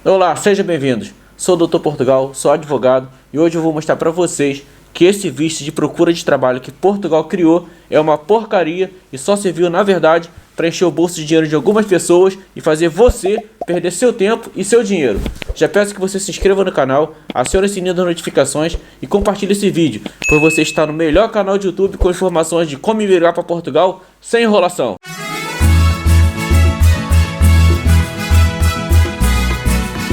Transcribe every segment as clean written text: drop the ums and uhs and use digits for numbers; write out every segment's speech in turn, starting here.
Olá, sejam bem-vindos. Sou o Dr. Portugal, sou advogado e hoje eu vou mostrar para vocês que esse visto de procura de trabalho que Portugal criou é uma porcaria e só serviu, na verdade, para encher o bolso de dinheiro de algumas pessoas e fazer você perder seu tempo e seu dinheiro. Já peço que você se inscreva no canal, acione o sininho das notificações e compartilhe esse vídeo, pois você está no melhor canal de YouTube com informações de como migrar para Portugal sem enrolação.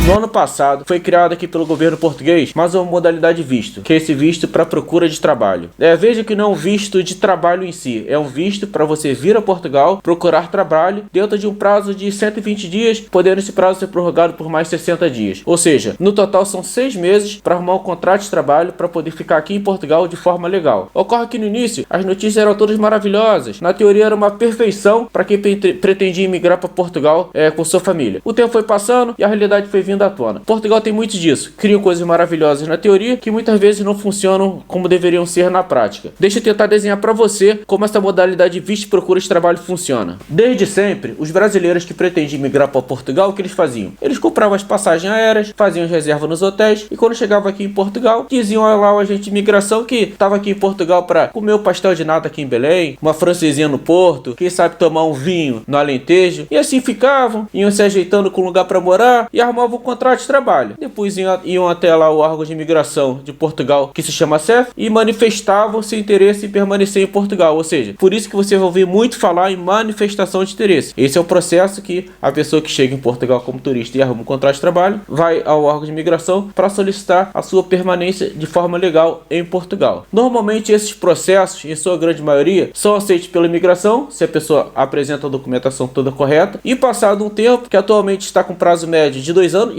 No ano passado, foi criado aqui pelo governo português mais uma modalidade de visto, que é esse visto para procura de trabalho. Veja que não é um visto de trabalho em si, é um visto para você vir a Portugal, procurar trabalho dentro de um prazo de 120 dias, podendo esse prazo ser prorrogado por mais 60 dias. Ou seja, no total são 6 meses para arrumar um contrato de trabalho para poder ficar aqui em Portugal de forma legal. Ocorre que no início, as notícias eram todas maravilhosas, na teoria era uma perfeição para quem pretendia emigrar para Portugal com sua família. O tempo foi passando e a realidade foi vindo à tona. Portugal tem muito disso. Criam coisas maravilhosas na teoria que muitas vezes não funcionam como deveriam ser na prática. Deixa eu tentar desenhar para você como essa modalidade de visto de procura de trabalho funciona. Desde sempre, os brasileiros que pretendiam migrar para Portugal, o que eles faziam? Eles compravam as passagens aéreas, faziam as reservas nos hotéis e quando chegavam aqui em Portugal, diziam lá ao agente de imigração que estava aqui em Portugal para comer o pastel de nata aqui em Belém, uma francesinha no Porto, quem sabe tomar um vinho no Alentejo, e assim ficavam, iam se ajeitando com lugar para morar e arrumavam contrato de trabalho. Depois iam até lá o órgão de imigração de Portugal, que se chama CEF, e manifestavam seu interesse em permanecer em Portugal. Ou seja, por isso que você vai ouvir muito falar em manifestação de interesse. Esse é o processo que a pessoa que chega em Portugal como turista e arruma um contrato de trabalho, vai ao órgão de imigração para solicitar a sua permanência de forma legal em Portugal. Normalmente esses processos, em sua grande maioria, são aceitos pela imigração, se a pessoa apresenta a documentação toda correta, e passado um tempo, que atualmente está com prazo médio de 2 anos,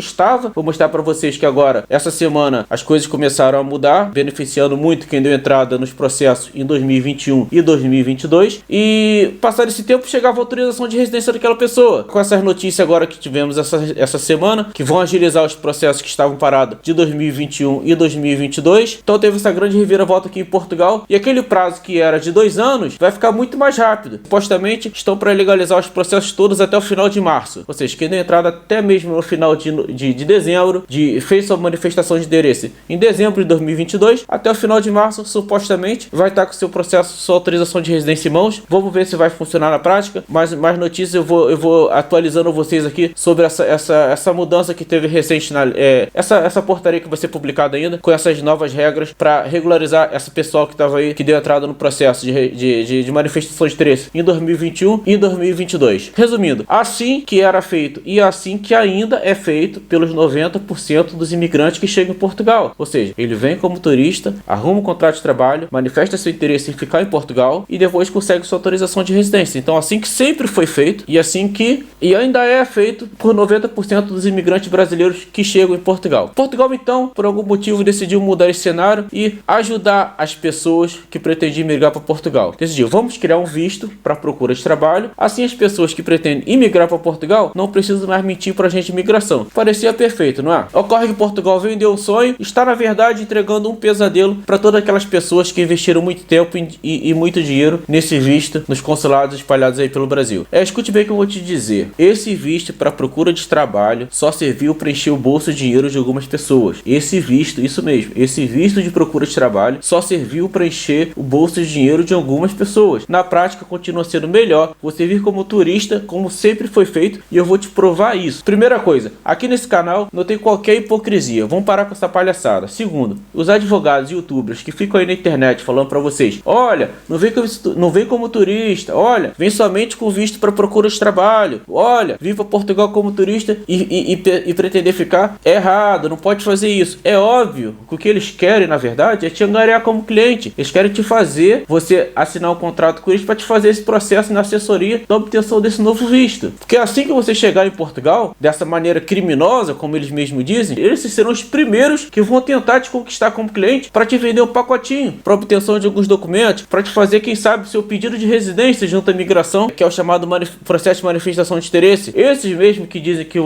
vou mostrar para vocês que agora, essa semana, as coisas começaram a mudar, beneficiando muito quem deu entrada nos processos em 2021 e 2022. E passado esse tempo, chegava a autorização de residência daquela pessoa. Com essas notícias agora que tivemos essa semana, que vão agilizar os processos que estavam parados de 2021 e 2022. Então teve essa grande reviravolta aqui em Portugal. E aquele prazo que era de 2 anos, vai ficar muito mais rápido. Supostamente, estão para legalizar os processos todos até o final de março. Ou seja, quem deu entrada até mesmo no final de dezembro, fez sua manifestação de interesse em dezembro de 2022, até o final de março, supostamente, vai estar com seu processo, sua autorização de residência em mãos. Vamos ver se vai funcionar na prática. Mais notícias eu vou atualizando vocês aqui sobre essa mudança que teve recente, essa portaria que vai ser publicada ainda, com essas novas regras para regularizar essa pessoal que estava aí, que deu entrada no processo de manifestação de interesse em 2021 e 2022. Resumindo, assim que era feito e assim que ainda é feito pelos 90% dos imigrantes que chegam em Portugal. Ou seja, ele vem como turista, arruma um contrato de trabalho, manifesta seu interesse em ficar em Portugal e depois consegue sua autorização de residência. Então, assim que sempre foi feito e ainda é feito por 90% dos imigrantes brasileiros que chegam em Portugal. Portugal, então, por algum motivo, decidiu mudar esse cenário e ajudar as pessoas que pretendiam migrar para Portugal. Decidiu, vamos criar um visto para procura de trabalho. Assim, as pessoas que pretendem imigrar para Portugal não precisam mais mentir para a agente de imigração. Parecia perfeito, não é? Ocorre que Portugal vendeu um sonho, está na verdade entregando um pesadelo para todas aquelas pessoas que investiram muito tempo e muito dinheiro nesse visto nos consulados espalhados aí pelo Brasil. Escute bem o que eu vou te dizer. Esse visto para procura de trabalho só serviu para encher o bolso de dinheiro de algumas pessoas. Esse visto, isso mesmo, esse visto de procura de trabalho só serviu para encher o bolso de dinheiro de algumas pessoas. Na prática, continua sendo melhor você vir como turista, como sempre foi feito, e eu vou te provar isso. Primeira coisa, aqui nesse canal não tem qualquer hipocrisia, vamos parar com essa palhaçada. Segundo, os advogados e youtubers que ficam aí na internet falando pra vocês, olha, não vem como turista, olha, vem somente com visto para procura de trabalho, olha, vim para Portugal como turista e pretender ficar, é errado, não pode fazer isso. É óbvio que o que eles querem, na verdade, é te angariar como cliente. Eles querem te fazer você assinar um contrato com eles para te fazer esse processo na assessoria da obtenção desse novo visto. Porque assim que você chegar em Portugal, dessa maneira criminosa, como eles mesmos dizem, eles serão os primeiros que vão tentar te conquistar como cliente para te vender um pacotinho, para obtenção de alguns documentos, para te fazer, quem sabe, seu pedido de residência junto à imigração, que é o chamado processo de manifestação de interesse. Esses mesmos que dizem que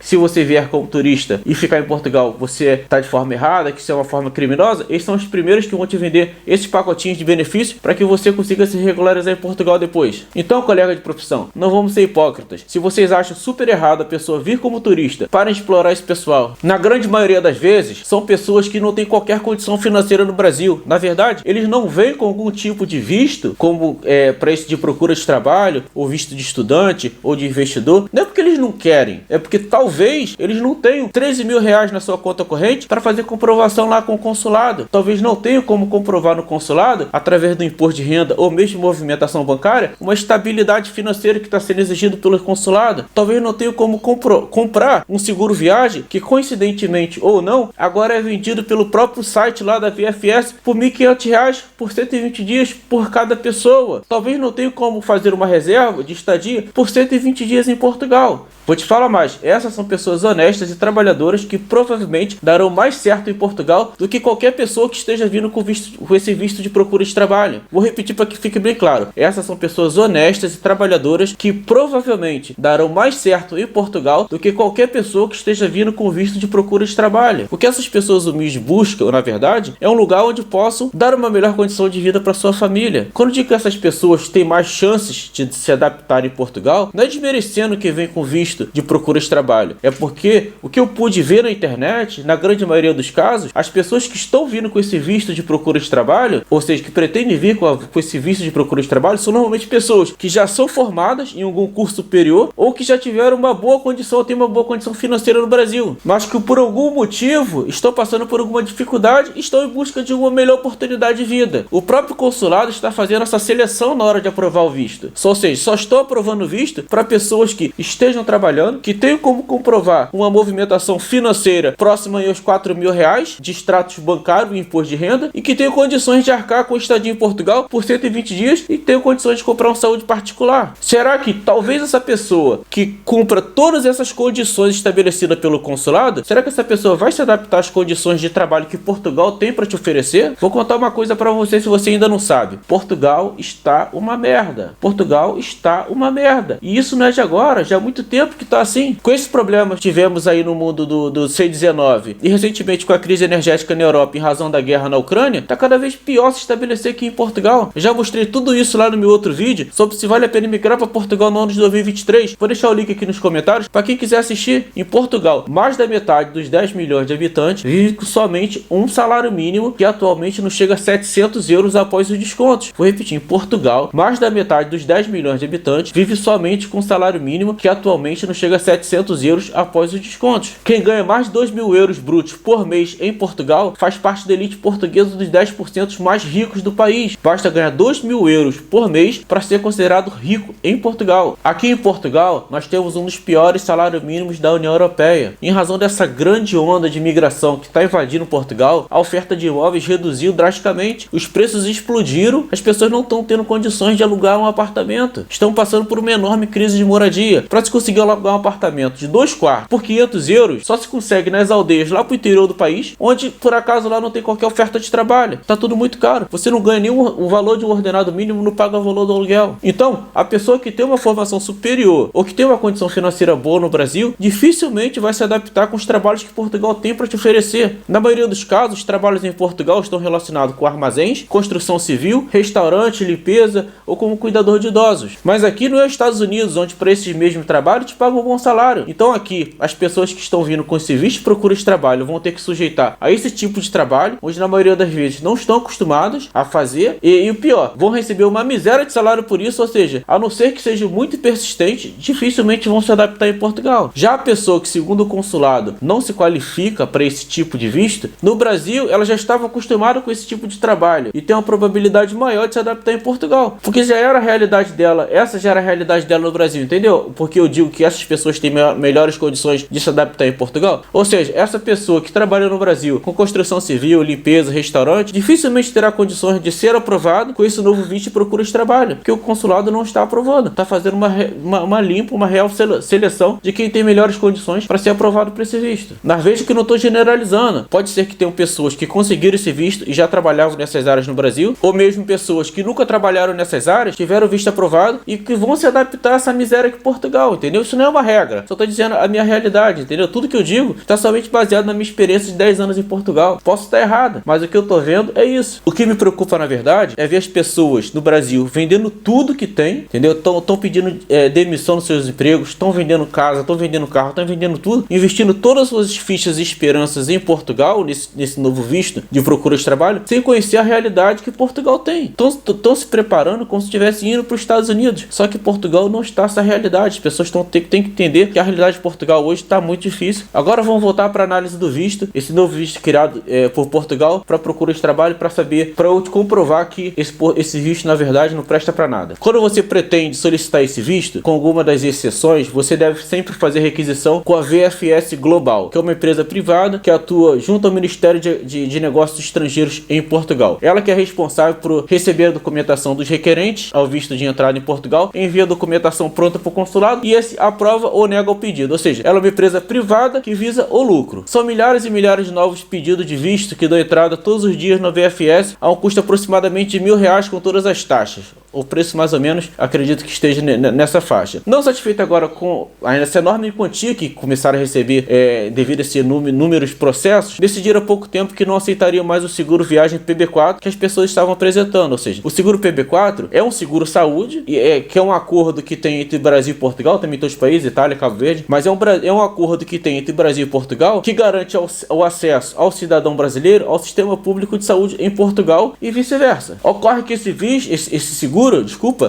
se você vier como turista e ficar em Portugal, você está de forma errada, que isso é uma forma criminosa, eles são os primeiros que vão te vender esses pacotinhos de benefício para que você consiga se regularizar em Portugal depois. Então, colega de profissão, não vamos ser hipócritas. Se vocês acham super errado a pessoa vir como turista para explorar esse pessoal. Na grande maioria das vezes, são pessoas que não têm qualquer condição financeira no Brasil. Na verdade, eles não vêm com algum tipo de visto, como para esse de procura de trabalho, ou visto de estudante, ou de investidor. Não é porque eles não querem, é porque talvez eles não tenham 13 mil reais na sua conta corrente para fazer comprovação lá com o consulado. Talvez não tenham como comprovar no consulado, através do imposto de renda ou mesmo movimentação bancária, uma estabilidade financeira que está sendo exigido pelo consulado. Talvez não tenham como comprar um seguro viagem, que coincidentemente ou não, agora é vendido pelo próprio site lá da VFS por R$ 1.500 por 120 dias por cada pessoa. Talvez não tenham como fazer uma reserva de estadia por 120 dias em Portugal. Vou te falar mais, essas são pessoas honestas e trabalhadoras que provavelmente darão mais certo em Portugal do que qualquer pessoa que esteja vindo com esse visto de procura de trabalho. Vou repetir para que fique bem claro, essas são pessoas honestas e trabalhadoras que provavelmente darão mais certo em Portugal do que qualquer pessoa que esteja vindo com visto de procura de trabalho. O que essas pessoas humildes buscam, na verdade, é um lugar onde possam dar uma melhor condição de vida para sua família. Quando digo que essas pessoas têm mais chances de se adaptar em Portugal, não é desmerecendo quem vem com visto de procura de trabalho. É porque o que eu pude ver na internet, na grande maioria dos casos, as pessoas que estão vindo com esse visto de procura de trabalho, ou seja, que pretendem vir com esse visto de procura de trabalho, são normalmente pessoas que já são formadas em algum curso superior ou que já tiveram uma boa condição, têm uma boa condição financeira no Brasil, mas que por algum motivo estão passando por alguma dificuldade e estão em busca de uma melhor oportunidade de vida. O próprio consulado está fazendo essa seleção na hora de aprovar o visto. Ou seja, só estou aprovando o visto para pessoas que estejam trabalhando, que tenham como comprovar uma movimentação financeira próxima aos R$ 4.000 de extratos bancários e imposto de renda e que tenham condições de arcar com estadia em Portugal por 120 dias e tenham condições de comprar uma saúde particular. Será que talvez essa pessoa que cumpra todas essas condições estabelecidas pelo consulado, será que essa pessoa vai se adaptar às condições de trabalho que Portugal tem para te oferecer? Vou contar uma coisa para você se você ainda não sabe. Portugal está uma merda. Portugal está uma merda. E isso não é de agora, já há muito tempo que tá assim. Com esses problemas que tivemos aí no mundo do C-19 e recentemente com a crise energética na Europa em razão da guerra na Ucrânia, tá cada vez pior se estabelecer aqui em Portugal. Eu já mostrei tudo isso lá no meu outro vídeo sobre se vale a pena migrar para Portugal no ano de 2023. Vou deixar o link aqui nos comentários para quem quiser assistir. Em Portugal, mais da metade dos 10 milhões de habitantes vive com somente um salário mínimo que atualmente não chega a 700 euros após os descontos. Vou repetir, em Portugal, mais da metade dos 10 milhões de habitantes vive somente com um salário mínimo que atualmente não chega a 700 euros após os descontos. Quem ganha mais de 2.000 euros brutos por mês em Portugal faz parte da elite portuguesa dos 10% mais ricos do país. Basta ganhar 2.000 euros por mês para ser considerado rico em Portugal. Aqui em Portugal, nós temos um dos piores salários mínimos da União Europeia. Em razão dessa grande onda de imigração que está invadindo Portugal, a oferta de imóveis reduziu drasticamente, os preços explodiram, as pessoas não estão tendo condições de alugar um apartamento. Estão passando por uma enorme crise de moradia. Para se conseguir alugar um apartamento de 2 quartos por 500 euros, só se consegue nas aldeias lá pro interior do país, onde por acaso lá não tem qualquer oferta de trabalho. Tá tudo muito caro. Você não ganha nem o valor de um ordenado mínimo, não paga o valor do aluguel. Então, a pessoa que tem uma formação superior ou que tem uma condição financeira boa no Brasil, dificilmente vai se adaptar com os trabalhos que Portugal tem para te oferecer. Na maioria dos casos, os trabalhos em Portugal estão relacionados com armazéns, construção civil, restaurante, limpeza ou como cuidador de idosos. Mas aqui não é os Estados Unidos, onde para esses mesmos trabalhos te pagam um bom salário. Então aqui, as pessoas que estão vindo com esse visto de procura de trabalho vão ter que sujeitar a esse tipo de trabalho, onde na maioria das vezes não estão acostumados a fazer, e o pior, vão receber uma miséria de salário por isso, ou seja, a não ser que seja muito persistente, dificilmente vão se adaptar em Portugal. Já a pessoa que, segundo o consulado, não se qualifica para esse tipo de visto, no Brasil ela já estava acostumada com esse tipo de trabalho e tem uma probabilidade maior de se adaptar em Portugal, porque já era a realidade dela, essa já era a realidade dela no Brasil, entendeu? Porque eu digo que essas pessoas têm melhores condições de se adaptar em Portugal. Ou seja, essa pessoa que trabalha no Brasil com construção civil, limpeza, restaurante, dificilmente terá condições de ser aprovado com esse novo visto de procura de trabalho, porque o consulado não está aprovando, está fazendo uma limpa, uma real seleção de quem tem melhores condições para ser aprovado por esse visto. Mas veja que não estou generalizando, pode ser que tenham pessoas que conseguiram esse visto e já trabalhavam nessas áreas no Brasil, ou mesmo pessoas que nunca trabalharam nessas áreas, tiveram o visto aprovado e que vão se adaptar a essa miséria que Portugal, entendeu? Isso não é uma regra, só estou dizendo a minha realidade, entendeu? Tudo que eu digo está somente baseado na minha experiência de 10 anos em Portugal. Posso estar errada, mas o que eu estou vendo é isso. O que me preocupa, na verdade, é ver as pessoas no Brasil vendendo tudo que tem, entendeu? Estão pedindo demissão dos seus empregos, estão vendendo casa, estão vendendo carro, estão estão vendendo tudo, investindo todas as suas fichas e esperanças em Portugal, nesse novo visto de procura de trabalho, sem conhecer a realidade que Portugal tem. Estão se preparando como se estivesse indo para os Estados Unidos. Só que Portugal não está essa realidade. As pessoas têm que entender que a realidade de Portugal hoje está muito difícil. Agora vamos voltar para a análise do visto. Esse novo visto criado por Portugal para procura de trabalho, para saber, para eu te comprovar que esse visto na verdade não presta para nada. Quando você pretende solicitar esse visto, com alguma das exceções, você deve sempre fazer requisição com a VFS Global, que é uma empresa privada que atua junto ao Ministério de Negócios Estrangeiros em Portugal. Ela que é responsável por receber a documentação dos requerentes ao visto de entrada em Portugal, envia a documentação pronta para o consulado e esse aprova ou nega o pedido. Ou seja, ela é uma empresa privada que visa o lucro. São milhares e milhares de novos pedidos de visto que dão entrada todos os dias na VFS a um custo aproximadamente de R$1.000 com todas as taxas. O preço mais ou menos, acredito que esteja nessa faixa. Não satisfeito agora com essa enorme quantia que começaram a receber devido a esse números processos, decidiram há pouco tempo que não aceitariam mais o seguro viagem PB4 que as pessoas estavam apresentando. Ou seja, o seguro PB4 é um seguro saúde, que é um acordo que tem entre Brasil e Portugal, também todos os países, Itália, Cabo Verde, mas é um acordo que tem entre Brasil e Portugal que garante o acesso ao cidadão brasileiro ao sistema público de saúde em Portugal e vice-versa. Ocorre que esse seguro,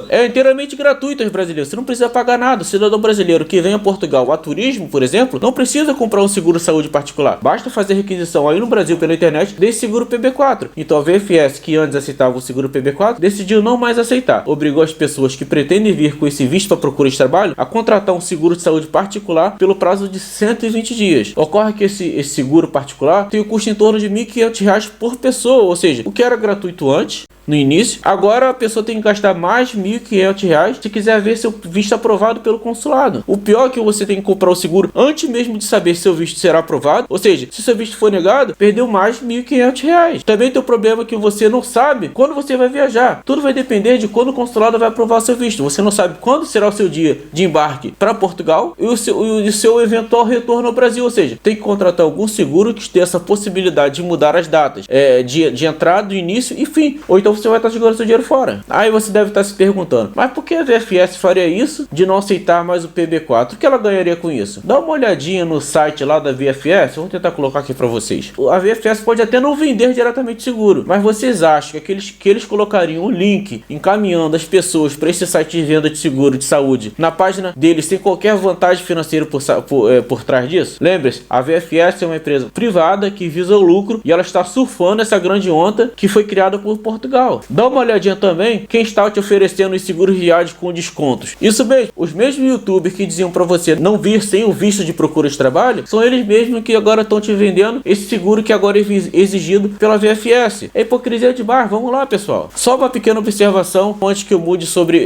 é inteiramente gratuito aos brasileiros. Você não precisa pagar nada. O cidadão brasileiro que vem a Portugal a turismo, por exemplo, não precisa comprar um seguro saúde particular. Basta fazer requisição aí no Brasil pela internet desse seguro PB4. Então a VFS, que antes aceitava o seguro PB4, decidiu não mais aceitar. Obrigou as pessoas que pretendem vir com esse visto para procura de trabalho a contratar um seguro de saúde particular pelo prazo de 120 dias. Ocorre que esse seguro particular tem o custo em torno de R$1.500 por pessoa. Ou seja, o que era gratuito antes, no início, agora a pessoa tem que gastar mais R$1.500 se quiser ver seu visto aprovado pelo consulado. O pior é que você tem que comprar o seguro antes mesmo de saber se seu visto será aprovado. Ou seja, se seu visto for negado, perdeu mais R$1.500. Também tem o problema que você não sabe quando você vai viajar. Tudo vai depender de quando o consulado vai aprovar o seu visto. Você não sabe quando será o seu dia de embarque para Portugal e o seu eventual retorno ao Brasil. Ou seja, tem que contratar algum seguro que tenha essa possibilidade de mudar as datas de entrada, do início e fim. Ou então você vai estar jogando seu dinheiro fora. Aí você deve estar se perguntando, mas por que a VFS faria isso de não aceitar mais o PB4? O que ela ganharia com isso? Dá uma olhadinha no site lá da VFS, vou tentar colocar aqui para vocês. A VFS pode até não vender diretamente seguro, mas vocês acham que eles colocariam um link encaminhando as pessoas para esse site de venda de seguro de saúde na página deles sem qualquer vantagem financeira por trás disso? Lembre-se, a VFS é uma empresa privada que visa o lucro e ela está surfando essa grande onda que foi criada por Portugal. Dá uma olhadinha também quem está te oferecendo os seguros viagem com descontos. Isso mesmo, os mesmos youtubers que diziam para você não vir sem o visto de procura de trabalho, são eles mesmos que agora estão te vendendo esse seguro que agora é exigido pela VFS. É hipocrisia de bar. Vamos lá, pessoal. Só uma pequena observação antes que eu mude sobre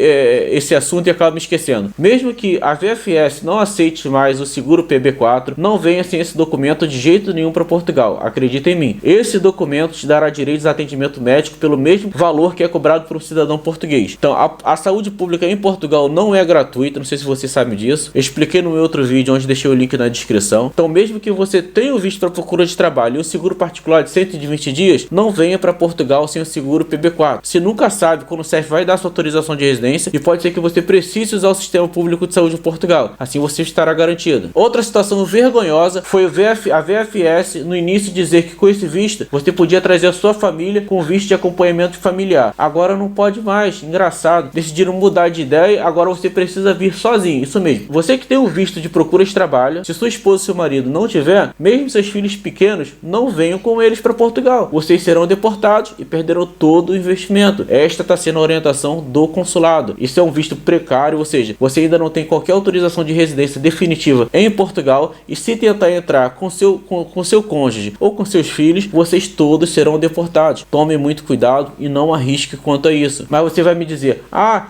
esse assunto e acabe me esquecendo. Mesmo que a VFS não aceite mais o seguro PB4, não venha sem esse documento de jeito nenhum para Portugal. Acredita em mim. Esse documento te dará direitos a atendimento médico pelo mesmo valor que é cobrado por um cidadão português. Então, a saúde pública em Portugal não é gratuita, não sei se você sabe disso. Eu expliquei no meu outro vídeo, onde deixei o link na descrição. Então, mesmo que você tenha o visto para procura de trabalho e o seguro particular de 120 dias, não venha para Portugal sem o seguro PB4. Você nunca sabe quando o CEF vai dar sua autorização de residência e pode ser que você precise usar o sistema público de saúde de Portugal. Assim você estará garantido. Outra situação vergonhosa foi a VFS no início dizer que com esse visto você podia trazer a sua família com visto de acompanhamento familiar. Agora não pode mais. Engraçado. Decidiram mudar de ideia. Agora você precisa vir sozinho. Isso mesmo. Você que tem o visto de procura de trabalho, se sua esposa ou seu marido não tiver, mesmo seus filhos pequenos, não venham com eles para Portugal. Vocês serão deportados e perderão todo o investimento. Esta está sendo a orientação do consulado. Isso é um visto precário, ou seja, você ainda não tem qualquer autorização de residência definitiva em Portugal e se tentar entrar com seu cônjuge ou com seus filhos, vocês todos serão deportados. Tome muito cuidado e não arrisque quanto a isso. Mas você vai me dizer,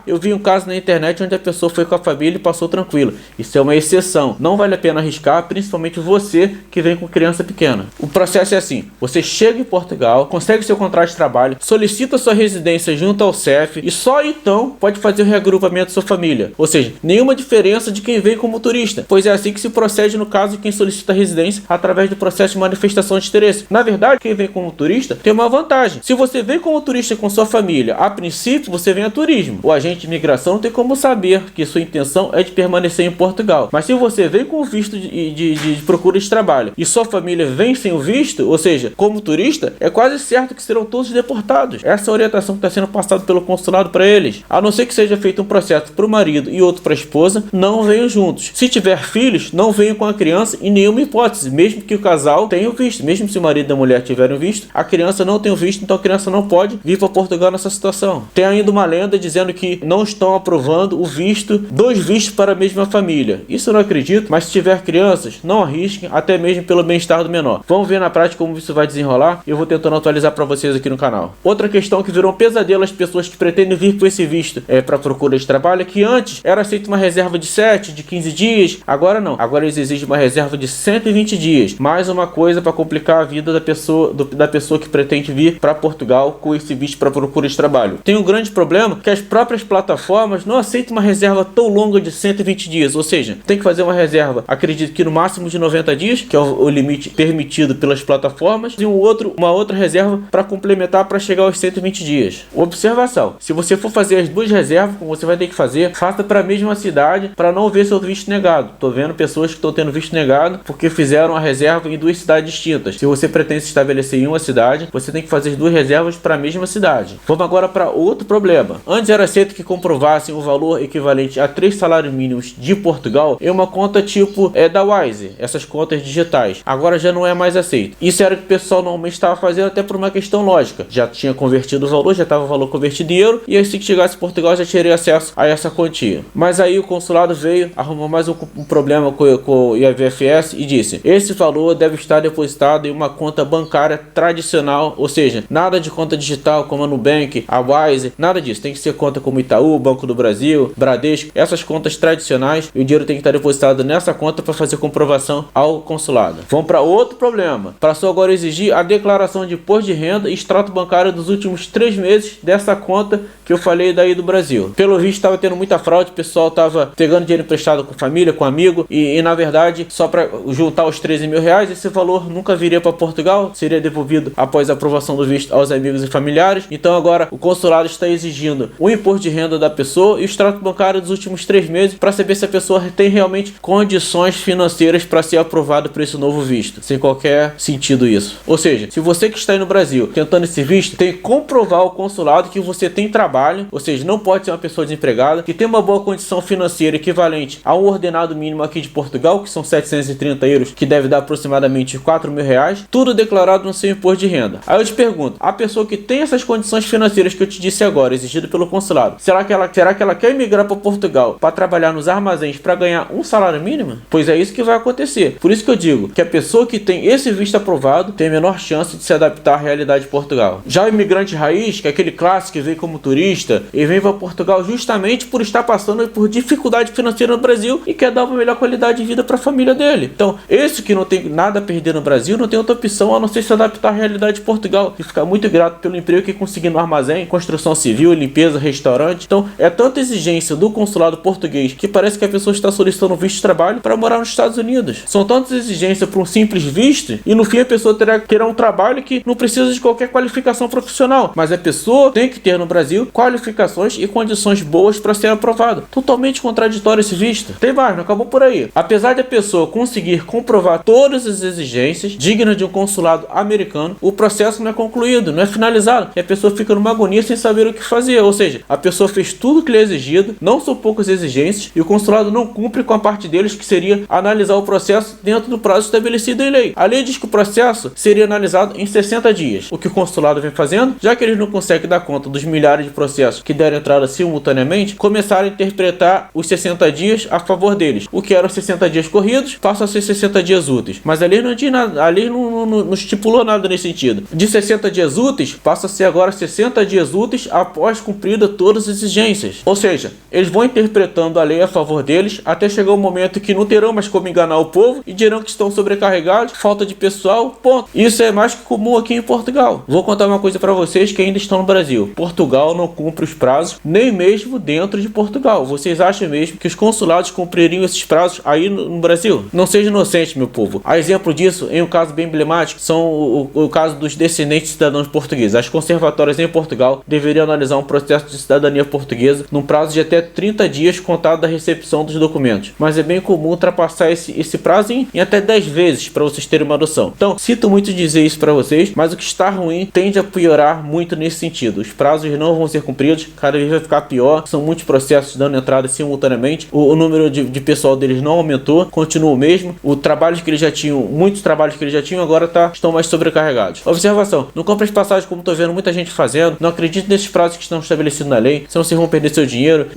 eu vi um caso na internet onde a pessoa foi com a família e passou tranquilo. Isso é uma exceção. Não vale a pena arriscar, principalmente você que vem com criança pequena. O processo é assim, você chega em Portugal, consegue seu contrato de trabalho, solicita sua residência junto ao CEF e só então pode fazer o reagrupamento da sua família. Ou seja, nenhuma diferença de quem vem como turista, pois é assim que se procede no caso de quem solicita residência através do processo de manifestação de interesse. Na verdade, quem vem como turista tem uma vantagem. Se você vem como turista turista com sua família. A princípio, você vem a turismo. O agente de imigração não tem como saber que sua intenção é de permanecer em Portugal. Mas se você vem com o visto de procura de trabalho e sua família vem sem o visto, ou seja, como turista, é quase certo que serão todos deportados. Essa é a orientação que está sendo passada pelo consulado para eles. A não ser que seja feito um processo para o marido e outro para a esposa, não venham juntos. Se tiver filhos, não venham com a criança em nenhuma hipótese, mesmo que o casal tenha o visto. Mesmo se o marido e a mulher tiverem o visto, a criança não tem o visto, então a criança não pode vir para Portugal nessa situação. Tem ainda uma lenda dizendo que não estão aprovando o visto, 2 vistos para a mesma família. Isso eu não acredito, mas se tiver crianças, não arrisquem, até mesmo pelo bem-estar do menor. Vamos ver na prática como isso vai desenrolar e eu vou tentando atualizar para vocês aqui no canal. Outra questão que virou um pesadelo às pessoas que pretendem vir com esse visto para procura de trabalho é que antes era aceita uma reserva de 7, de 15 dias, agora não. Agora eles exigem uma reserva de 120 dias. Mais uma coisa para complicar a vida da pessoa que pretende vir para Portugal com esse visto para procura de trabalho. Tem um grande problema que as próprias plataformas não aceitam uma reserva tão longa de 120 dias, ou seja, tem que fazer uma reserva, acredito que no máximo de 90 dias, que é o limite permitido pelas plataformas, e uma outra reserva para complementar para chegar aos 120 dias. Observação: se você for fazer as 2 reservas, como você vai ter que fazer, faça para a mesma cidade para não ver seu visto negado. Tô vendo pessoas que estão tendo visto negado porque fizeram a reserva em 2 cidades distintas. Se você pretende se estabelecer em uma cidade, você tem que fazer as 2 reservas para a mesma cidade. Vamos agora para outro problema. Antes era aceito que comprovassem o valor equivalente a 3 salários mínimos de Portugal em uma conta tipo da Wise, essas contas digitais. Agora já não é mais aceito. Isso era o que o pessoal normalmente estava fazendo até por uma questão lógica. Já tinha convertido o valor, já estava o valor convertido em euro, e assim que chegasse em Portugal já teria acesso a essa quantia. Mas aí o consulado veio, arrumou mais um problema com o IFS e disse: esse valor deve estar depositado em uma conta bancária tradicional, ou seja, nada de conta digital como a Nubank, a Wise, nada disso. Tem que ser conta como Itaú, Banco do Brasil, Bradesco, essas contas tradicionais, e o dinheiro tem que estar depositado nessa conta para fazer comprovação ao consulado. Vamos para outro problema. Passou agora a exigir a declaração de imposto de renda e extrato bancário dos últimos 3 meses dessa conta que eu falei daí do Brasil. Pelo visto estava tendo muita fraude, o pessoal estava pegando dinheiro emprestado com família, com amigo, e na verdade só para juntar os 13 mil reais, esse valor nunca viria para Portugal, seria devolvido após a aprovação do visto aos amigos e familiares. Então agora o consulado está exigindo o imposto de renda da pessoa e o extrato bancário dos últimos 3 meses para saber se a pessoa tem realmente condições financeiras para ser aprovado por esse novo visto. Sem qualquer sentido isso. Ou seja, se você que está aí no Brasil tentando esse visto, tem que comprovar ao consulado que você tem trabalho, ou seja, não pode ser uma pessoa desempregada, que tem uma boa condição financeira equivalente a um ordenado mínimo aqui de Portugal, que são 730 euros, que deve dar aproximadamente 4 mil reais, tudo declarado no seu imposto de renda. Aí eu te pergunto, a pessoa que tem essas condições financeiras que eu te disse agora, exigido pelo consulado, será que ela quer migrar para Portugal para trabalhar nos armazéns para ganhar um salário mínimo? Pois é isso que vai acontecer. Por isso que eu digo que a pessoa que tem esse visto aprovado tem a menor chance de se adaptar à realidade de Portugal. Já o imigrante raiz, que é aquele clássico que veio como turista e vem para Portugal justamente por estar passando por dificuldade financeira no Brasil e quer dar uma melhor qualidade de vida para a família dele. Então, esse que não tem nada a perder no Brasil não tem outra opção a não ser se adaptar à realidade de Portugal e ficar muito grato pelo emprego que conseguir no armazém, construção civil, limpeza, restaurante. Então, é tanta exigência do consulado português que parece que a pessoa está solicitando um visto de trabalho para morar nos Estados Unidos. São tantas exigências para um simples visto e no fim a pessoa terá um trabalho que não precisa de qualquer qualificação profissional, mas a pessoa tem que ter no Brasil qualificações e condições boas para ser aprovada. Totalmente contraditório esse visto. Tem mais, não acabou por aí. Apesar de a pessoa conseguir comprovar todas as exigências dignas de um consulado americano, o processo não é concluído, não é finalizado, e a pessoa fica numa agonia sem saber o que fazer. Ou seja, a pessoa fez tudo o que lhe é exigido, não são poucas exigências, e o consulado não cumpre com a parte deles, que seria analisar o processo dentro do prazo estabelecido em lei. A lei diz que o processo seria analisado em 60 dias. O que o consulado vem fazendo, já que eles não conseguem dar conta dos milhares de processos que deram entrada simultaneamente, começaram a interpretar os 60 dias a favor deles. O que eram 60 dias corridos, passa a ser 60 dias úteis. Mas a lei não diz nada, a lei não estipulou nada nesse sentido. De 60 dias úteis, passa a ser agora 60 dias úteis após cumprida todas as exigências. Ou seja, eles vão interpretando a lei a favor deles, até chegar um momento que não terão mais como enganar o povo e dirão que estão sobrecarregados, falta de pessoal, ponto. Isso é mais que comum aqui em Portugal. Vou contar uma coisa para vocês que ainda estão no Brasil. Portugal não cumpre os prazos, nem mesmo dentro de Portugal. Vocês acham mesmo que os consulados cumpririam esses prazos aí no Brasil? Não seja inocente, meu povo. A exemplo disso, em um caso bem emblemático, são o caso dos descendentes de cidadãos portugueses. As conservadoras reservatórios em Portugal deveriam analisar um processo de cidadania portuguesa num prazo de até 30 dias contado da recepção dos documentos, mas é bem comum ultrapassar esse prazo em até 10 vezes, para vocês terem uma noção. Então, sinto muito dizer isso para vocês, mas o que está ruim tende a piorar muito nesse sentido. Os prazos não vão ser cumpridos, cada vez vai ficar pior, são muitos processos dando entrada simultaneamente, o número de pessoal deles não aumentou, continua o mesmo, muitos trabalhos que eles já tinham agora estão mais sobrecarregados. Observação, não compre as passagens como estou vendo muita gente fazendo, não acredite nesses prazos que estão estabelecidos na lei, senão vocês vão perder seu dinheiro,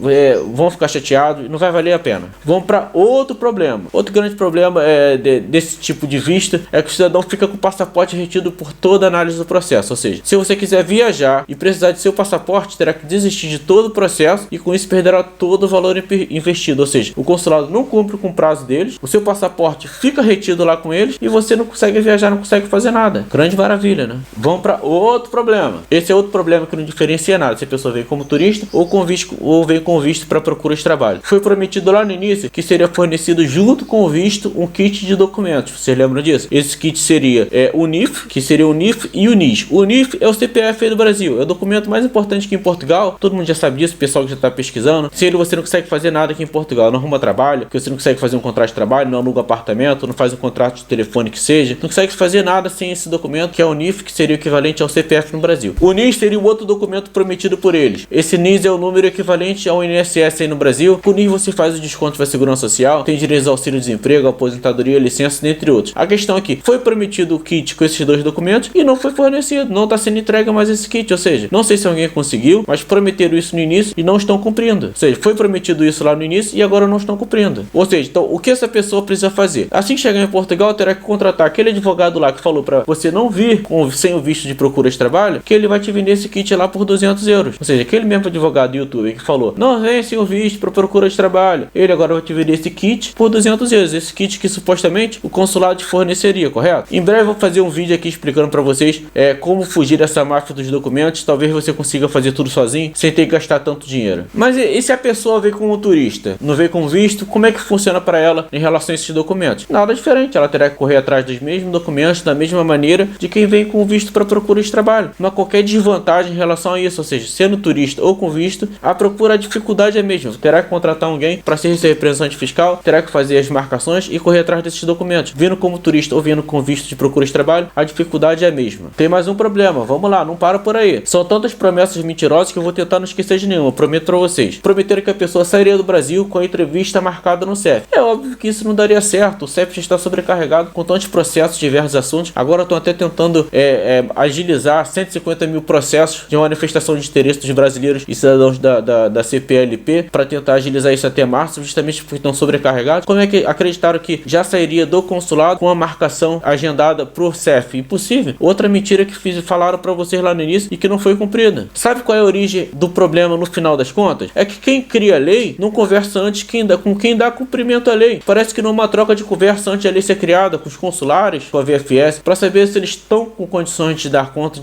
vão ficar chateados, não vai valer a pena. Vamos para outro problema. Outro grande problema desse tipo de visto é que o cidadão fica com o passaporte retido por toda a análise do processo, ou seja, se você quiser viajar e precisar de seu passaporte, terá que desistir de todo o processo e com isso perderá todo o valor investido, ou seja, o consulado não cumpre com o prazo deles, o seu passaporte fica retido lá com eles e você não consegue viajar, não consegue fazer nada. Grande maravilha, né? Vamos para outro problema. Esse é outro problema que não diferencia nada se a pessoa vem como turista ou vem com visto para procura de trabalho. Foi prometido lá no início que seria fornecido junto com o visto um kit de documentos. Vocês lembram disso? Esse kit seria o NIF, que seria o NIF e o NIS. O NIF é o CPF aí do Brasil, é o documento mais importante aqui em Portugal. Todo mundo já sabe disso, o pessoal que já está pesquisando. Sem ele você não consegue fazer nada aqui em Portugal, não arruma trabalho, porque você não consegue fazer um contrato de trabalho, não aluga apartamento, não faz um contrato de telefone que seja, não consegue fazer nada sem esse documento, que é o NIF, que seria o equivalente ao CPF no Brasil. O NIS seria o outro documento prometido por eles. Esse NIS é o número equivalente ao INSS aí no Brasil. Com o NIS você faz o desconto da segurança social, tem direito ao auxílio-desemprego, aposentadoria, licença, dentre outros. A questão aqui, foi prometido o kit com esses dois documentos e não foi fornecido, não está sendo entregue mais esse kit, ou seja, não sei se alguém conseguiu, mas prometeram isso no início e não estão cumprindo. Ou seja, foi prometido isso lá no início e agora não estão cumprindo. Ou seja, então o que essa pessoa precisa fazer? Assim que chegar em Portugal, terá que contratar aquele advogado lá que falou para você não vir sem o visto de procura de trabalho, que ele vai te vender esse kit lá por 200 euros. Ou seja, aquele mesmo advogado do YouTube que falou, não vem sem o visto para procura de trabalho, ele agora vai te vender esse kit por 200 euros. Esse kit que supostamente o consulado te forneceria, correto? Em breve eu vou fazer um vídeo aqui explicando para vocês como fugir dessa máfia dos documentos. Talvez você consiga fazer tudo sozinho, sem ter que gastar tanto dinheiro. Mas e se a pessoa vem como turista, não vem com visto, como é que funciona para ela em relação a esses documentos? Nada diferente, ela terá que correr atrás dos mesmos documentos da mesma maneira de quem vem com visto para procura de trabalho. Não há qualquer desvantagem em relação a isso, ou seja, sendo turista ou com visto, a dificuldade é a mesma. Terá que contratar alguém para ser seu representante fiscal, terá que fazer as marcações e correr atrás desses documentos. Vindo como turista ou vindo com visto de procura de trabalho, a dificuldade é a mesma. Tem mais um problema, vamos lá, não para por aí. São tantas promessas mentirosas que eu vou tentar não esquecer de nenhuma, prometo para vocês. Prometeram que a pessoa sairia do Brasil com a entrevista marcada no CEF. É óbvio que isso não daria certo, o CEF já está sobrecarregado com tantos processos de diversos assuntos. Agora estão até tentando agilizar 150 mil processos de manifestação de interesse dos brasileiros e cidadãos da CPLP para tentar agilizar isso até março, justamente porque estão sobrecarregados. Como é que acreditaram que já sairia do consulado com a marcação agendada pro CEF? Impossível. Outra mentira que falaram para vocês lá no início e que não foi cumprida. Sabe qual é a origem do problema no final das contas? É que quem cria a lei não conversa antes com quem dá cumprimento à lei. Parece que numa troca de conversa antes a lei ser criada com os consulares, com a VFS, para saber se eles estão com condições de dar conta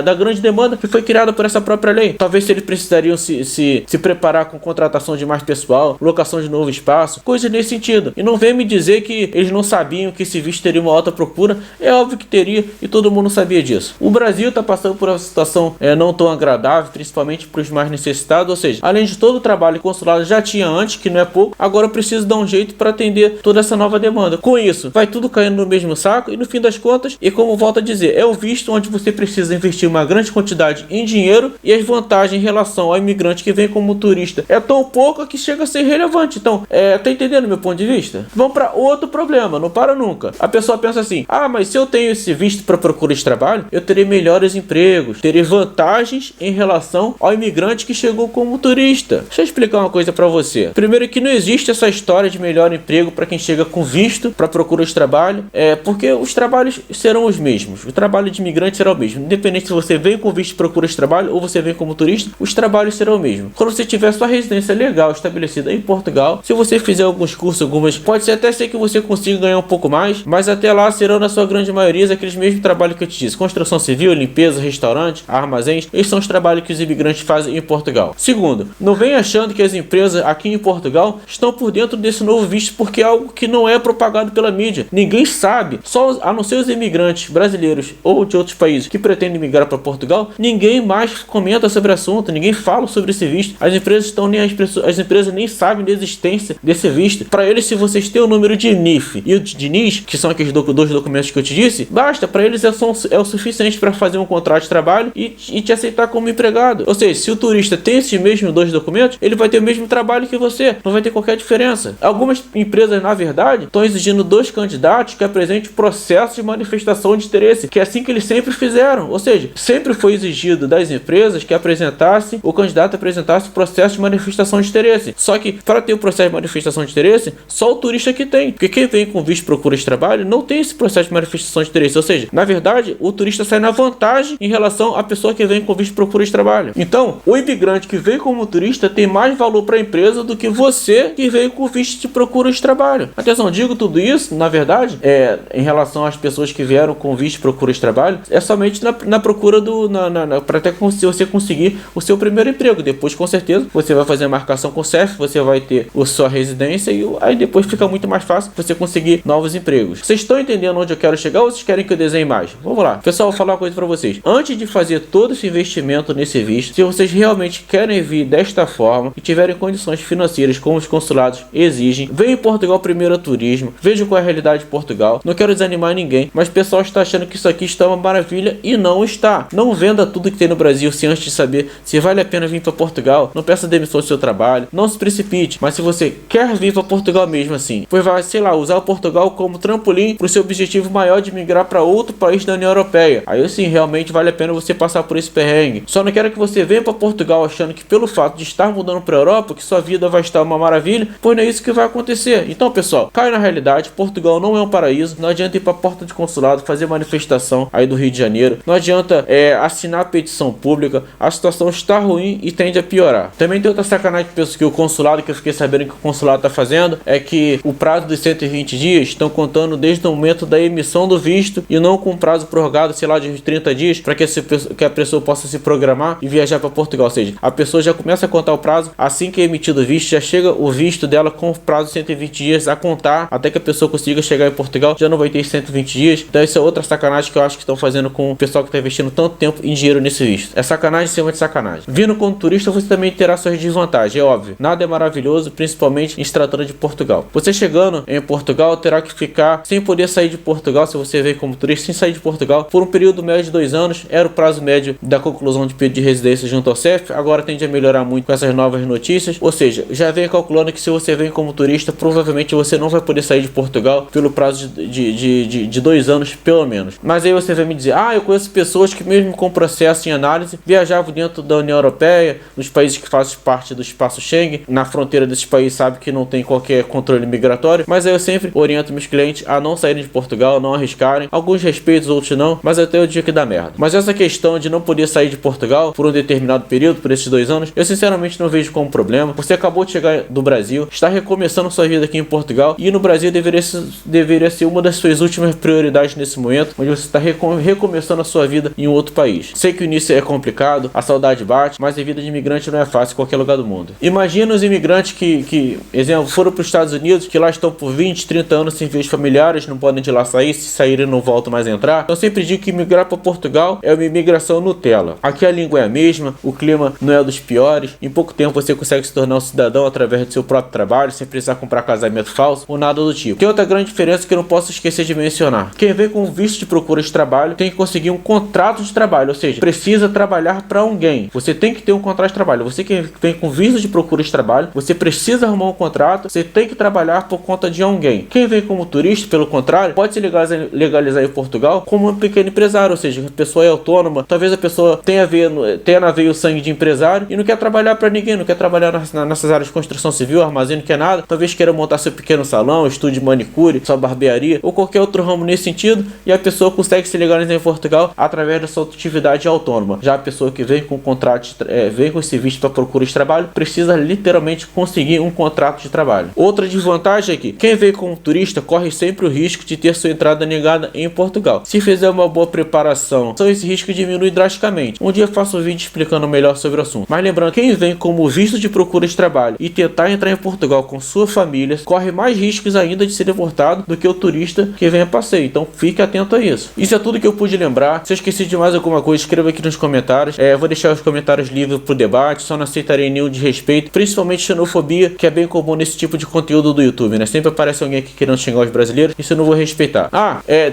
da grande demanda que foi criada por essa própria lei. Talvez se eles precisariam se preparar com contratação de mais pessoal, locação de novo espaço, coisas nesse sentido. E não vem me dizer que eles não sabiam que esse visto teria uma alta procura. É óbvio que teria e todo mundo sabia disso. O Brasil está passando por uma situação não tão agradável, principalmente para os mais necessitados, ou seja, além de todo o trabalho que o consulado já tinha antes, que não é pouco, agora precisa dar um jeito para atender toda essa nova demanda. Com isso, vai tudo caindo no mesmo saco e no fim das contas, e como volto a dizer, é o visto onde você precisa investir uma grande quantidade em dinheiro e as vantagens em relação ao imigrante que vem como turista é tão pouco que chega a ser irrelevante. Então, tá entendendo meu ponto de vista? Vamos para outro problema, não para nunca. A pessoa pensa assim, mas se eu tenho esse visto para procura de trabalho, eu terei melhores empregos, terei vantagens em relação ao imigrante que chegou como turista. Deixa eu explicar uma coisa para você. Primeiro que não existe essa história de melhor emprego para quem chega com visto para procura de trabalho, porque os trabalhos serão os mesmos. O trabalho de imigrante será o mesmo. Independente se você vem com visto de procura de trabalho ou você vem como turista, os trabalhos serão o mesmo. Quando você tiver sua residência legal estabelecida em Portugal, se você fizer alguns cursos, pode até ser que você consiga ganhar um pouco mais, mas até lá serão na sua grande maioria aqueles mesmos trabalhos que eu te disse. Construção civil, limpeza, restaurante, armazéns, esses são os trabalhos que os imigrantes fazem em Portugal. Segundo, não vem achando que as empresas aqui em Portugal estão por dentro desse novo visto, porque é algo que não é propagado pela mídia. Ninguém sabe, só a não ser os imigrantes brasileiros ou de outros países que pretendem querendo migrar para Portugal, ninguém mais comenta sobre o assunto, ninguém fala sobre esse visto. As empresas estão nem as empresas nem sabem da existência desse visto. Para eles, se vocês têm o número de NIF e o de NIS, que são aqueles dois documentos que eu te disse, basta. Para eles é o suficiente para fazer um contrato de trabalho e te aceitar como empregado. Ou seja, se o turista tem esses mesmos dois documentos, ele vai ter o mesmo trabalho que você, não vai ter qualquer diferença. Algumas empresas, na verdade, estão exigindo dos candidatos que apresentem processo de manifestação de interesse, que é assim que eles sempre fizeram. Ou seja, sempre foi exigido das empresas que o candidato apresentasse processo de manifestação de interesse. Só que para ter o processo de manifestação de interesse, só o turista que tem, porque quem vem com visto procura de trabalho não tem esse processo de manifestação de interesse. Ou seja, na verdade, o turista sai na vantagem em relação à pessoa que vem com visto procura de trabalho. Então, o imigrante que vem como turista tem mais valor para a empresa do que você que veio com visto de procura de trabalho. Atenção, digo tudo isso, na verdade, em relação às pessoas que vieram com visto de procura de trabalho, é somente na procura para até você conseguir o seu primeiro emprego. Depois, com certeza, você vai fazer a marcação com o CEF, você vai ter a sua residência e aí depois fica muito mais fácil você conseguir novos empregos. Vocês estão entendendo onde eu quero chegar ou vocês querem que eu desenhe mais? Vamos lá. Pessoal, vou falar uma coisa para vocês. Antes de fazer todo esse investimento nesse visto, se vocês realmente querem vir desta forma e tiverem condições financeiras como os consulados exigem, venham em Portugal primeiro a turismo, vejam qual é a realidade de Portugal. Não quero desanimar ninguém, mas o pessoal está achando que isso aqui está uma maravilha e não está. Não venda tudo que tem no Brasil sem antes de saber se vale a pena vir para Portugal. Não peça demissão do seu trabalho, não se precipite, mas se você quer vir para Portugal mesmo assim, pois vai, sei lá, usar o Portugal como trampolim para o seu objetivo maior de migrar para outro país da União Europeia, aí sim, realmente vale a pena você passar por esse perrengue. Só não quero que você venha para Portugal achando que pelo fato de estar mudando para a Europa, que sua vida vai estar uma maravilha, pois não é isso que vai acontecer. Então, pessoal, cai na realidade, Portugal não é um paraíso, não adianta ir para a porta de consulado, fazer manifestação aí do Rio de Janeiro, não adianta assinar a petição pública, a situação está ruim e tende a piorar. Também tem outra sacanagem que o consulado, que eu fiquei sabendo que o consulado está fazendo, é que o prazo dos 120 dias estão contando desde o momento da emissão do visto e não com prazo prorrogado, sei lá, de 30 dias, para que a pessoa possa se programar e viajar para Portugal. Ou seja, a pessoa já começa a contar o prazo assim que é emitido o visto, já chega o visto dela com o prazo de 120 dias a contar até que a pessoa consiga chegar em Portugal, já não vai ter 120 dias. Então isso é outra sacanagem que eu acho que estão fazendo com o pessoal que está investindo tanto tempo em dinheiro nesse visto. É sacanagem em cima de sacanagem. Vindo como turista, você também terá suas desvantagens, é óbvio. Nada é maravilhoso, principalmente em se tratando de Portugal. Você chegando em Portugal, terá que ficar sem poder sair de Portugal, se você veio como turista, sem sair de Portugal, por um período médio de 2 anos. Era o prazo médio da conclusão de pedido de residência junto ao CEF, agora tende a melhorar muito com essas novas notícias. Ou seja, já vem calculando que se você vem como turista, provavelmente você não vai poder sair de Portugal pelo prazo de 2 anos, pelo menos. Mas aí você vai me dizer, eu conheço pessoas que mesmo com processo em análise, viajavam dentro da União Europeia, nos países que fazem parte do espaço Schengen, na fronteira desses países sabe que não tem qualquer controle migratório, mas aí eu sempre oriento meus clientes a não saírem de Portugal, não arriscarem, alguns respeitos, outros não, mas até o dia que dá merda. Mas essa questão de não poder sair de Portugal por um determinado período, por esses 2 anos, eu sinceramente não vejo como problema. Você acabou de chegar do Brasil, está recomeçando sua vida aqui em Portugal, e no Brasil deveria ser uma das suas últimas prioridades nesse momento, onde você está recomeçando a sua vida em um outro país. Sei que o início é complicado, a saudade bate, mas a vida de imigrante não é fácil em qualquer lugar do mundo. Imagina os imigrantes que exemplo, foram para os Estados Unidos, que lá estão por 20, 30 anos sem ver os familiares, não podem de lá sair, se saírem não voltam mais a entrar. Então eu sempre digo que migrar para Portugal é uma imigração Nutella. Aqui a língua é a mesma, o clima não é dos piores, em pouco tempo você consegue se tornar um cidadão através do seu próprio trabalho, sem precisar comprar casamento falso ou nada do tipo. Tem outra grande diferença que eu não posso esquecer de mencionar. Quem vem com visto de procura de trabalho tem que conseguir um contrato de trabalho, ou seja, precisa trabalhar para alguém. Você tem que ter um contrato de trabalho. Você que vem com visto de procura de trabalho, você precisa arrumar um contrato, você tem que trabalhar por conta de alguém. Quem vem como turista, pelo contrário, pode se legalizar em Portugal como um pequeno empresário, ou seja, a pessoa é autônoma, talvez a pessoa tenha na veia o sangue de empresário e não quer trabalhar para ninguém, não quer trabalhar nessas áreas de construção civil, armazém, não quer nada, talvez queira montar seu pequeno salão, estúdio de manicure, sua barbearia ou qualquer outro ramo nesse sentido, e a pessoa consegue se legalizar em Portugal através da sua atividade autônoma. Já a pessoa que vem com contrato, vem com esse visto para procura de trabalho, precisa literalmente conseguir um contrato de trabalho. Outra desvantagem é que quem vem como turista corre sempre o risco de ter sua entrada negada em Portugal. Se fizer uma boa preparação, então esse risco diminui drasticamente. Um dia eu faço um vídeo explicando melhor sobre o assunto. Mas lembrando, quem vem como visto de procura de trabalho e tentar entrar em Portugal com sua família, corre mais riscos ainda de ser deportado do que o turista que vem a passeio. Então fique atento a isso. Isso é tudo que eu pude lembrar. Se vocês esqueci de mais alguma coisa, escreva aqui nos comentários. Vou deixar os comentários livres pro debate, só não aceitarei nenhum desrespeito, principalmente xenofobia, que é bem comum nesse tipo de conteúdo do YouTube, né? Sempre aparece alguém aqui querendo xingar os brasileiros, isso eu não vou respeitar.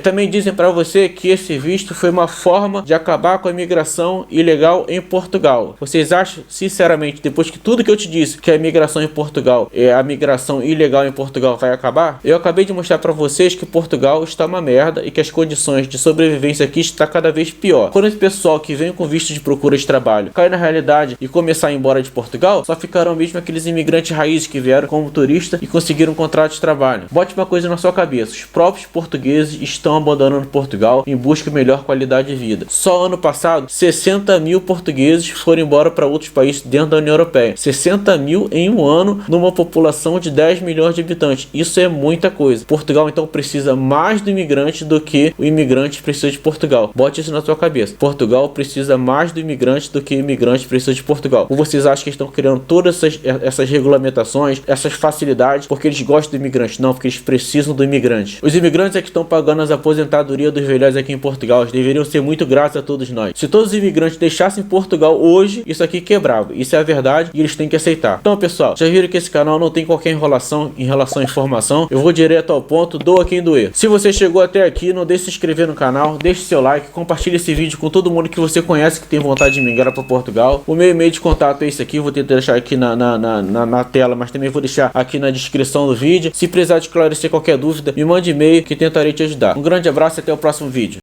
Também dizem pra você que esse visto foi uma forma de acabar com a imigração ilegal em Portugal. Vocês acham, sinceramente, depois que tudo que eu te disse, que a imigração em Portugal, a migração ilegal em Portugal vai acabar? Eu acabei de mostrar pra vocês que Portugal está uma merda e que as condições de sobrevivência aqui está cada vez pior. Quando esse pessoal que vem com visto de procura de trabalho cair na realidade e começar a ir embora de Portugal, só ficarão mesmo aqueles imigrantes raízes que vieram como turista e conseguiram um contrato de trabalho. Bote uma coisa na sua cabeça: os próprios portugueses estão abandonando Portugal em busca de melhor qualidade de vida. Só ano passado, 60 mil portugueses foram embora para outros países dentro da União Europeia. 60 mil em um ano, numa população de 10 milhões de habitantes. Isso é muita coisa. Portugal então precisa mais do imigrante do que o imigrante precisa de Portugal. Bote isso na sua cabeça. Portugal precisa mais do imigrante do que o imigrante precisa de Portugal. Ou vocês acham que estão criando todas essas regulamentações, essas facilidades, porque eles gostam do imigrante? Não, porque eles precisam do imigrante. Os imigrantes é que estão pagando as aposentadorias dos velhos aqui em Portugal. Eles deveriam ser muito gratos a todos nós. Se todos os imigrantes deixassem Portugal hoje, isso aqui quebrava. Isso é a verdade e eles têm que aceitar. Então, pessoal, já viram que esse canal não tem qualquer enrolação em relação à informação. Eu vou direto ao ponto, doa quem doer. Se você chegou até aqui, não deixe de se inscrever no canal, deixe seu like, compartilhe esse vídeo com todo mundo que você conhece que tem vontade de migrar para Portugal. O meu e-mail de contato é esse aqui, vou tentar deixar aqui na tela, mas também vou deixar aqui na descrição do vídeo. Se precisar de esclarecer qualquer dúvida, me mande e-mail que tentarei te ajudar. Um grande abraço e até o próximo vídeo.